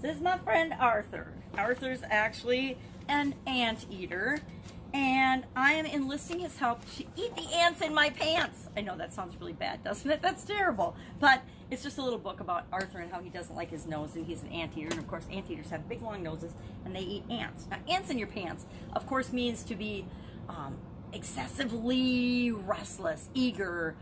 This is my friend Arthur. Arthur's actually an anteater, and I am enlisting his help to eat the ants in my pants. I know that sounds really bad, doesn't it? That's terrible. But it's just a little book about Arthur and how he doesn't like his nose, and he's an anteater. And of course, anteaters have big, long noses, and they eat ants. Now, ants in your pants, of course, means to be excessively restless, eager,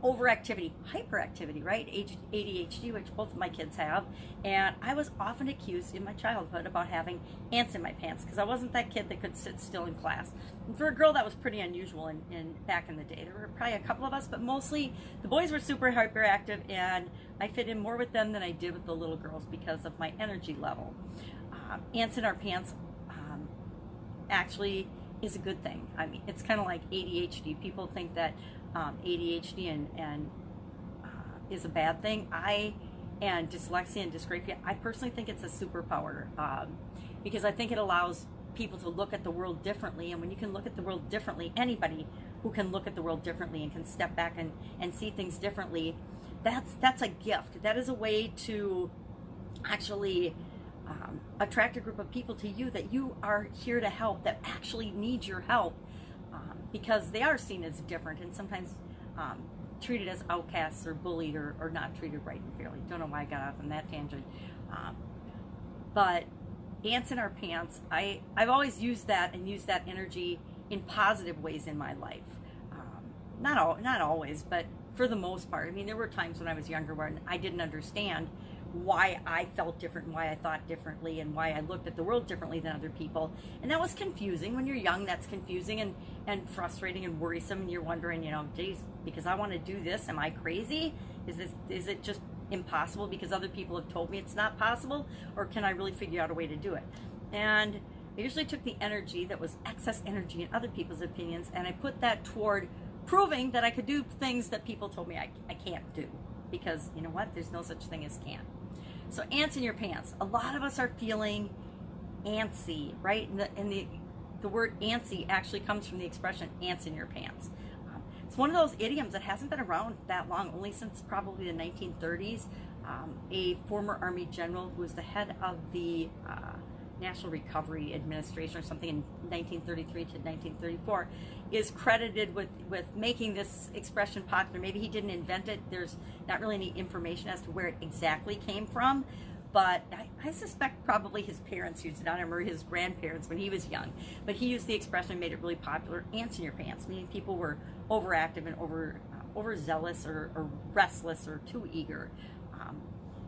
overactivity, hyperactivity, right? ADHD, which both of my kids have. And I was often accused in my childhood about having ants in my pants because I wasn't that kid that could sit still in class. And for a girl, that was pretty unusual in back in the day. There were probably a couple of us, but mostly the boys were super hyperactive, and I fit in more with them than I did with the little girls because of my energy level. Ants in our pants actually is a good thing. I mean, it's kind of like ADHD. People think that ADHD is a bad thing. And dyslexia and dysgraphia, I personally think it's a superpower because I think it allows people to look at the world differently. And when you can look at the world differently, anybody who can look at the world differently and can step back and see things differently, that's a gift. That is a way to actually attract a group of people to you that you are here to help, that actually need your help, because they are seen as different and sometimes treated as outcasts or bullied or not treated right and fairly. Don't know why I got off on that tangent. But ants in our pants, I've always used that and used that energy in positive ways in my life. Not always, but for the most part. I mean, there were times when I was younger where I didn't understand why I felt different and why I thought differently and why I looked at the world differently than other people. And that was confusing. When you're young, that's confusing and frustrating and worrisome, and you're wondering, you know, geez, because I want to do this, am I crazy? Is it just impossible because other people have told me it's not possible, or can I really figure out a way to do it? And I usually took the energy that was excess energy in other people's opinions, and I put that toward proving that I could do things that people told me I can't do, because you know what, there's no such thing as can't. So ants in your pants. A lot of us are feeling antsy, right? And the word antsy actually comes from the expression ants in your pants. It's one of those idioms that hasn't been around that long, only since probably the 1930s. A former Army general who was the head of the National Recovery Administration or something in 1933 to 1934 is credited with making this expression popular. Maybe he didn't invent it. There's not really any information as to where it exactly came from, but I suspect probably his parents used it on him or his grandparents when he was young. But he used the expression and made it really popular, ants in your pants, meaning people were overactive and overzealous or restless or too eager.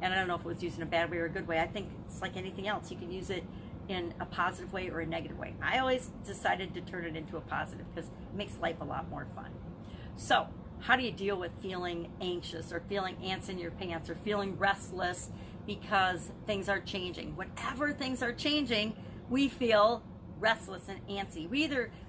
And I don't know if it was used in a bad way or a good way. I think it's like anything else. You can use it in a positive way or a negative way. I always decided to turn it into a positive because it makes life a lot more fun. So how do you deal with feeling anxious or feeling ants in your pants or feeling restless because things are changing? Whenever things are changing, we feel restless and antsy. We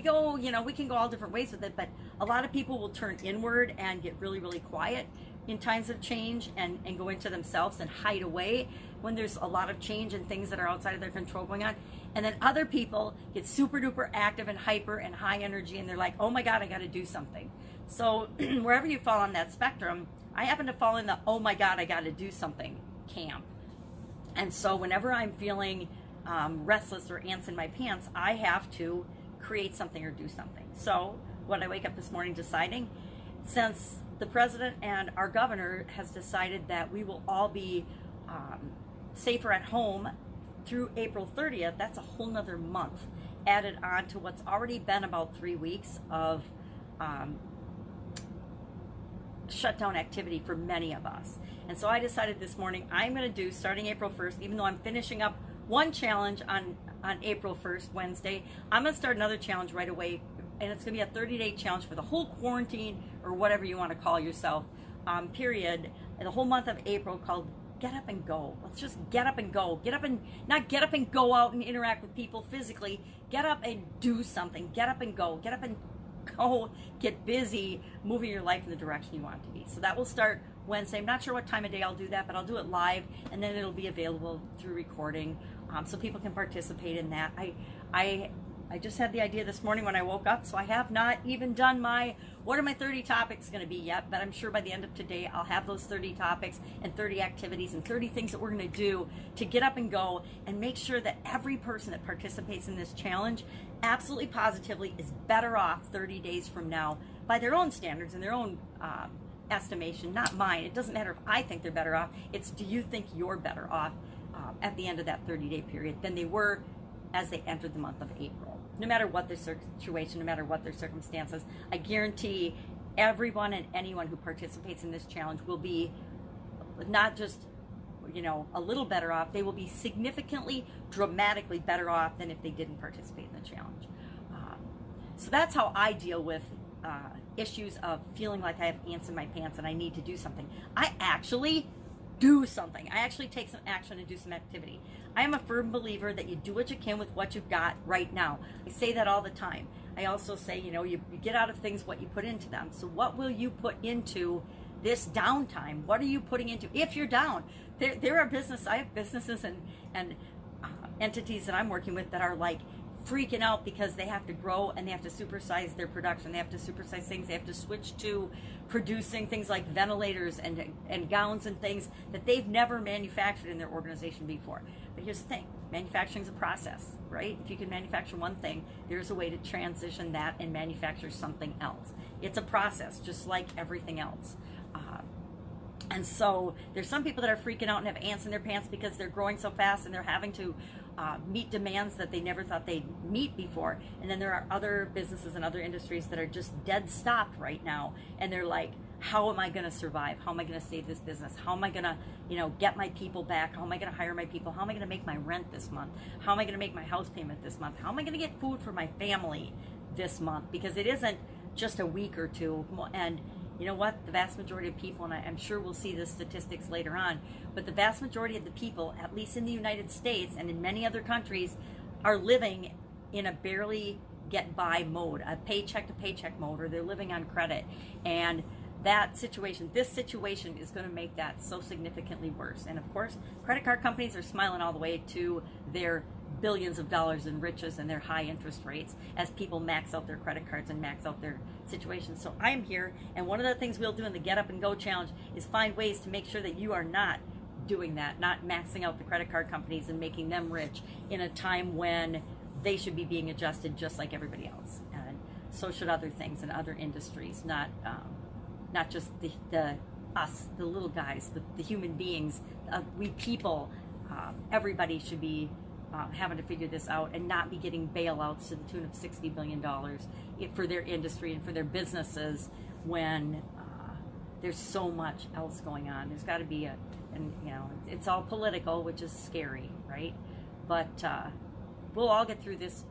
go, you know, we can go all different ways with it, but a lot of people will turn inward and get really, really quiet in times of change and go into themselves and hide away when there's a lot of change and things that are outside of their control going on. And then other people get super duper active and hyper and high energy, and they're like, oh my God, I got to do something. So wherever you fall on that spectrum, I happen to fall in the oh my God, I got to do something camp. And so whenever I'm feeling restless or ants in my pants, I have to create something or do something. So what I wake up this morning deciding, since the president and our governor has decided that we will all be safer at home through April 30th, that's a whole nother month added on to what's already been about 3 weeks of shutdown activity for many of us. And so I decided this morning I'm going to do, starting April 1st, even though I'm finishing up one challenge on April 1st, Wednesday, I'm going to start another challenge right away. And it's going to be a 30-day challenge for the whole quarantine, or whatever you want to call yourself, period, and the whole month of April, called Get Up and Go. Let's just get up and go. Get up and, not get up and go out and interact with people physically. Get up and do something. Get up and go. Get up and go. Get busy moving your life in the direction you want it to be. So that will start Wednesday. I'm not sure what time of day I'll do that, but I'll do it live, and then it'll be available through recording, so people can participate in that. I I just had the idea this morning when I woke up, so I have not even done what are my 30 topics going to be yet, but I'm sure by the end of today I'll have those 30 topics and 30 activities and 30 things that we're going to do to get up and go and make sure that every person that participates in this challenge absolutely positively is better off 30 days from now by their own standards and their own estimation, not mine. It doesn't matter if I think they're better off. It's, do you think you're better off at the end of that 30-day period than they were as they entered the month of April? No matter what their situation, no matter what their circumstances, I guarantee everyone and anyone who participates in this challenge will be not just, a little better off, they will be significantly, dramatically better off than if they didn't participate in the challenge. So that's how I deal with issues of feeling like I have ants in my pants and I need to do something. I actually do something. I actually take some action and do some activity. I am a firm believer that you do what you can with what you've got right now. I say that all the time. I also say, you get out of things what you put into them. So what will you put into this downtime? What are you putting into if you're down? There are I have businesses and entities that I'm working with that are like freaking out because they have to grow and they have to supersize their production. They have to supersize things. They have to switch to producing things like ventilators and gowns and things that they've never manufactured in their organization before. But here's the thing, manufacturing is a process, right? If you can manufacture one thing, there's a way to transition that and manufacture something else. It's a process, just like everything else. And so there's some people that are freaking out and have ants in their pants because they're growing so fast and they're having to meet demands that they never thought they'd meet before. And then there are other businesses and other industries that are just dead stopped right now. And they're like, how am I going to survive? How am I going to save this business? How am I going to, get my people back? How am I going to hire my people? How am I going to make my rent this month? How am I going to make my house payment this month? How am I going to get food for my family this month? Because it isn't just a week or two. And you know what? The vast majority of people, and I'm sure we'll see the statistics later on, but the vast majority of the people, at least in the United States and in many other countries, are living in a barely get by mode, a paycheck to paycheck mode, or they're living on credit. And this situation is going to make that so significantly worse. And of course, credit card companies are smiling all the way to their billions of dollars in riches and their high interest rates as people max out their credit cards and max out their situations. So I'm here, and one of the things we'll do in the Get Up and Go Challenge is find ways to make sure that you are not doing that, not maxing out the credit card companies and making them rich in a time when they should be being adjusted just like everybody else. And so should other things in other industries, not just the little guys, the human beings, we people. Everybody should be having to figure this out and not be getting bailouts to the tune of $60 billion for their industry and for their businesses when there's so much else going on. There's got to be it's all political, which is scary, right? But we'll all get through this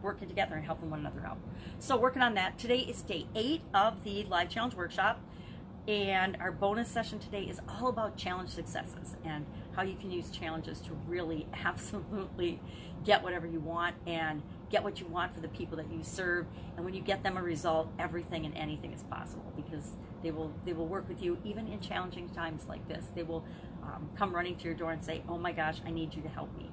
working together and helping one another out. So working on that. Today is day 8 of the Live Challenge Workshop. And our bonus session today is all about challenge successes and how you can use challenges to really absolutely get whatever you want and get what you want for the people that you serve. And when you get them a result, everything and anything is possible because they will work with you even in challenging times like this. They will come running to your door and say, oh my gosh, I need you to help me.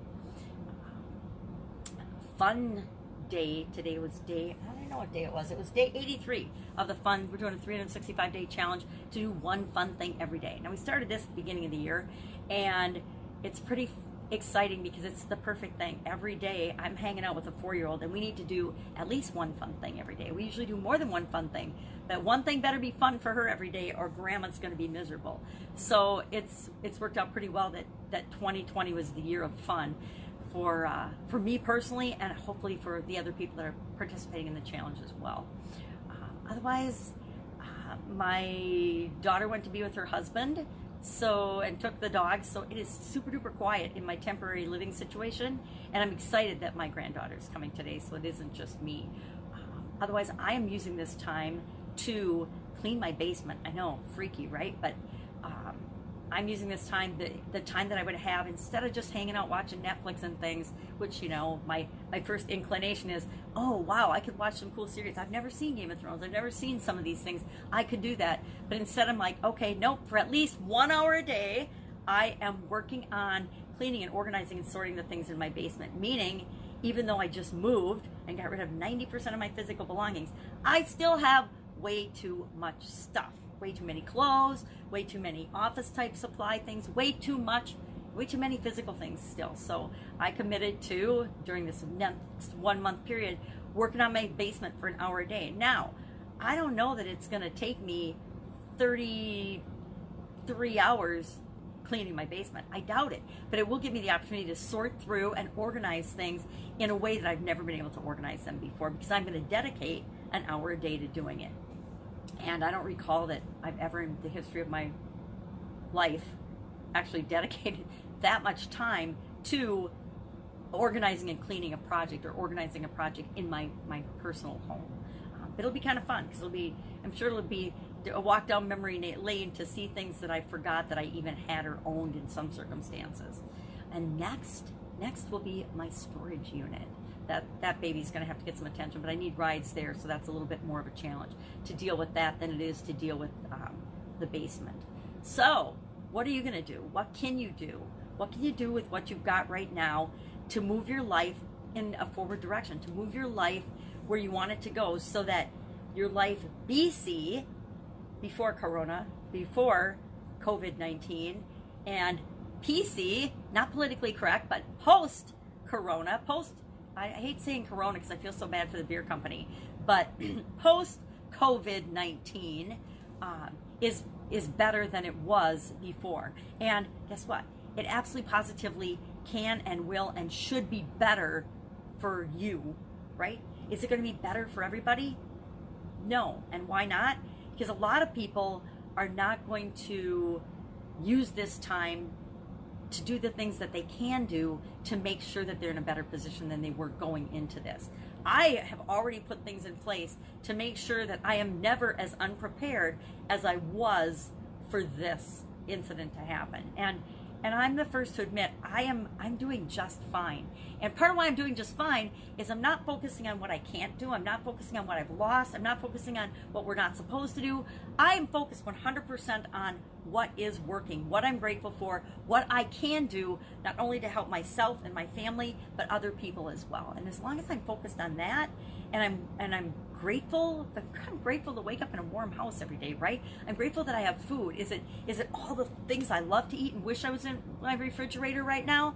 Fun day. Today was I don't know what day it was. It was day 83 of the fun. We're doing a 365-day challenge to do one fun thing every day. Now, we started this at the beginning of the year, and it's pretty exciting because it's the perfect thing. Every day, I'm hanging out with a 4-year-old, and we need to do at least one fun thing every day. We usually do more than one fun thing, but one thing better be fun for her every day, or Grandma's going to be miserable. So it's worked out pretty well that 2020 was the year of fun for me personally, and hopefully for the other people that are participating in the challenge as well. Otherwise, my daughter went to be with her husband and took the dogs, so it is super duper quiet in my temporary living situation, and I'm excited that my granddaughter is coming today, so it isn't just me. Otherwise, I am using this time to clean my basement. I know, freaky, right? But I'm using this time, the time that I would have, instead of just hanging out watching Netflix and things, which, my first inclination is, oh, wow, I could watch some cool series. I've never seen Game of Thrones. I've never seen some of these things. I could do that. But instead I'm like, okay, nope, for at least 1 hour a day, I am working on cleaning and organizing and sorting the things in my basement. Meaning, even though I just moved and got rid of 90% of my physical belongings, I still have way too much stuff. Way too many clothes, way too many office type supply things, way too many physical things still. So I committed to, during this next 1 month period, working on my basement for an hour a day. Now, I don't know that it's going to take me 33 hours cleaning my basement. I doubt it, but it will give me the opportunity to sort through and organize things in a way that I've never been able to organize them before, because I'm going to dedicate an hour a day to doing it. And I don't recall that I've ever in the history of my life actually dedicated that much time to organizing and cleaning a project or organizing a project in my personal home. But it'll be kind of fun, because I'm sure it'll be a walk down memory lane to see things that I forgot that I even had or owned in some circumstances. And next will be my storage unit. That baby's going to have to get some attention, but I need rides there, so that's a little bit more of a challenge to deal with that than it is to deal with the basement. So what are you going to do? What can you do? What can you do with what you've got right now to move your life in a forward direction, to move your life where you want it to go, so that your life BC, before Corona, before COVID-19, and PC, not politically correct, but post-Corona, I hate saying Corona because I feel so bad for the beer company, but post-COVID-19 is better than it was before. And guess what? It absolutely positively can and will and should be better for you, right? Is it going to be better for everybody? No. And why not? Because a lot of people are not going to use this time to do the things that they can do to make sure that they're in a better position than they were going into this. I have already put things in place to make sure that I am never as unprepared as I was for this incident to happen. And I'm the first to admit I'm doing just fine. And part of why I'm doing just fine is I'm not focusing on what I can't do. I'm not focusing on what I've lost. I'm not focusing on what we're not supposed to do. I am focused 100% on what is working, what I'm grateful for, what I can do, not only to help myself and my family, but other people as well. And as long as I'm focused on that, and I'm grateful, I'm grateful to wake up in a warm house every day, right? I'm grateful that I have food. Is it all the things I love to eat and wish I was in my refrigerator right now,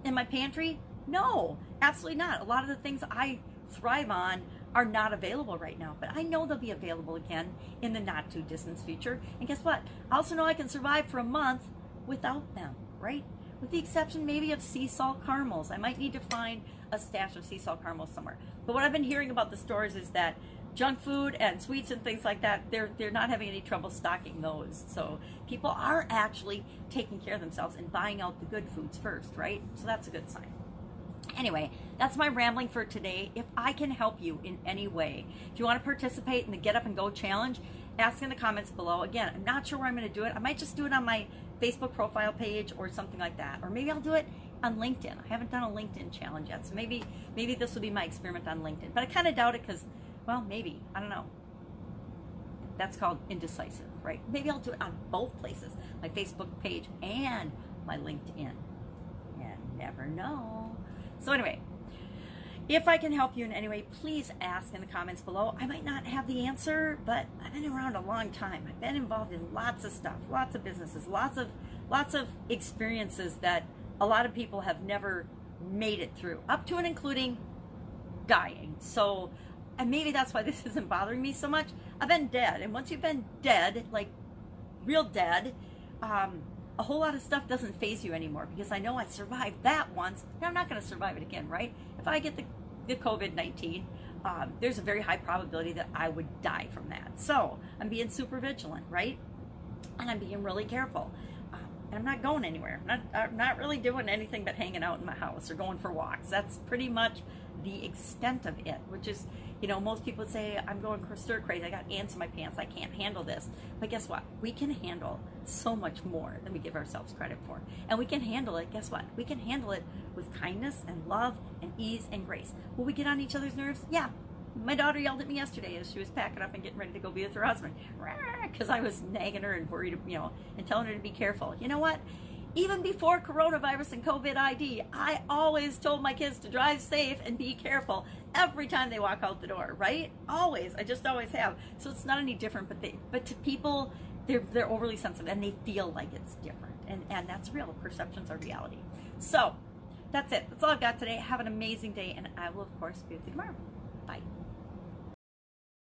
in my pantry? No, absolutely not. A lot of the things I thrive on are not available right now, but I know they'll be available again in the not too distant future. And guess what? I also know I can survive for a month without them, right? With the exception maybe of sea salt caramels. I might need to find a stash of sea salt caramels somewhere. But what I've been hearing about the stores is that junk food and sweets and things like that, they're not having any trouble stocking those. So people are actually taking care of themselves and buying out the good foods first, right? So that's a good sign. Anyway, that's my rambling for today. If I can help you in any way, if you want to participate in the Get Up and Go challenge, ask in the comments below. Again, I'm not sure where I'm going to do it. I might just do it on my Facebook profile page or something like that. Or maybe I'll do it on LinkedIn. I haven't done a LinkedIn challenge yet, so maybe this will be my experiment on LinkedIn. But I kind of doubt it because, well, maybe. I don't know. That's called indecisive, right? Maybe I'll do it on both places, my Facebook page and my LinkedIn. You never know. So anyway, if I can help you in any way, please ask in the comments below. I might not have the answer, but I've been around a long time. I've been involved in lots of stuff, lots of businesses, lots of experiences that a lot of people have never made it through, up to and including dying. So, and maybe that's why this isn't bothering me so much. I've been dead, and once you've been dead, like real dead, a whole lot of stuff doesn't faze you anymore, because I know I survived that once. Now I'm not going to survive it again, right? If I get the COVID-19, there's a very high probability that I would die from that. So I'm being super vigilant, right? And I'm being really careful. And I'm not going anywhere. I'm not really doing anything but hanging out in my house or going for walks. That's pretty much the extent of it, which is, you know, most people would say, I'm going stir crazy. I got ants in my pants. I can't handle this. But guess what? We can handle so much more than we give ourselves credit for. And we can handle it, guess what? We can handle it with kindness and love and ease and grace. Will we get on each other's nerves? Yeah. My daughter yelled at me yesterday as she was packing up and getting ready to go be with her husband, because I was nagging her and worried, you know, and telling her to be careful. You know what? Even before coronavirus and COVID ID, I always told my kids to drive safe and be careful every time they walk out the door, right? Always. I just always have. So it's not any different, but to people, they're overly sensitive and they feel like it's different. And that's real. Perceptions are reality. So that's it. That's all I've got today. Have an amazing day, and I will, of course, be with you tomorrow. Bye.